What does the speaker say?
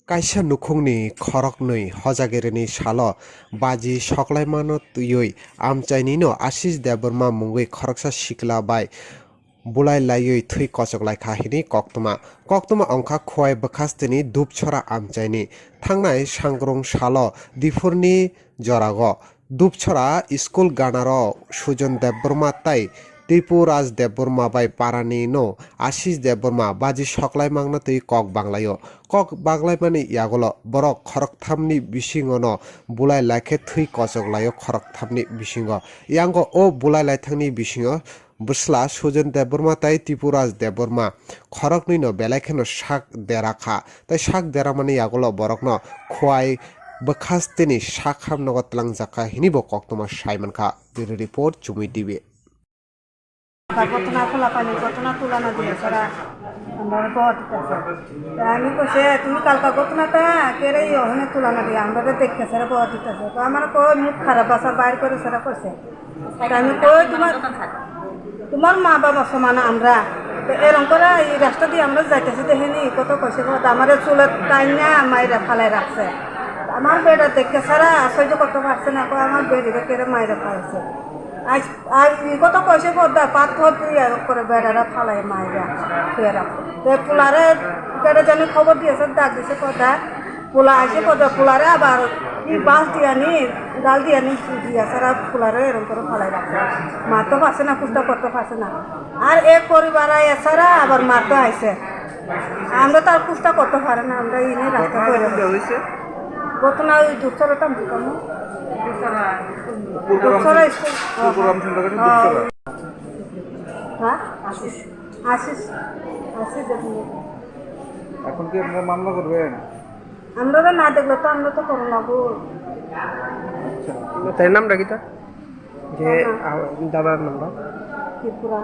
Kaisa Nokhongni Khoronwi Hojagirini Shalo Baji Soklaimani Twiwi Amchaini no Asis Deborma Mungwi Khoroksa Sikla bai Kwlaijak Thui Soklaikha hini koktuma ongkha khwai bwkhastini dupchora amchaini thangnai sangrung shalo difurni jorago dupchora school ganaro sujon deborma tai Raj Deborma bai parani no Asis Deborma Baji Soklaimani tui kok banglayo kok Baglaimani yagolo borok khorokthamni bisingo no Kwlaijak thui kosoklayo khorokthamni bisingo yango o Kwlaijak bisingo Busla Sujan Deborma tai Raj Deborma Khorokni no belaikeno sak derakha tai sak deramani yagolo borok no khwai bwkhastini Sakham no tlangjaka hini bo koktoma saimankha report Chumi TV ঘটনা খোলাপানি ঘটনা তুলানো দিয়ে সারা আমরা আমি কইছে তুমি কালকা ঘটনাটা কেরে ওখানে তুলানো দিয়ে আমরা দেখতে সারা বহুত দিতেছে তো আমার কই মুখ খারাপ বাসা বাইর করে সারা করছে আমি কই তোমার মা বাবা সমান আমরা তো এরকম করে এই রাস্তা দিয়ে আমরা যাইতেছি দেখেনি কত কইছে আমার চুলের টাইম না মাইরা ফালাই রাখছে আমার বেড়া দেখতে সারা সহ্য করতে পারছে না আমার বেড়িটা কেড়ে মাইরা ফালাইছে আজ কত কইছে পদ্মা পাথর দিয়ে করে বেড়ারা ফালাই মাইরা শুয়ে রাখো তো পোলারে কেটে জানি খবর দিয়েছে ডাক দিয়েছে পদ্মা পোলা আসে পদ্মা পোলারে আবার বাস দিয়ে আনি ডাল দিয়ে আনি দিয়ে সারা পোলারে এরকম করে ফালাই রাখছে মারতে পারছে না কুস্তা করতে পারছে না আর এক পরিবার এছাড়া আবার মারতে আইছে আমরা তো আর কুস্তা করতে পারে না আমরা ইনি রাস্তা করে হয়েছে ঘটনা ওই দুঃখরতাম দিতাম এখন কি আপনারা মামলা করবেন? আমরা না দেখলে তো আমরা তো করো না গো। তার নামটা কি তা যে দাদার নামটা ত্রিপুরা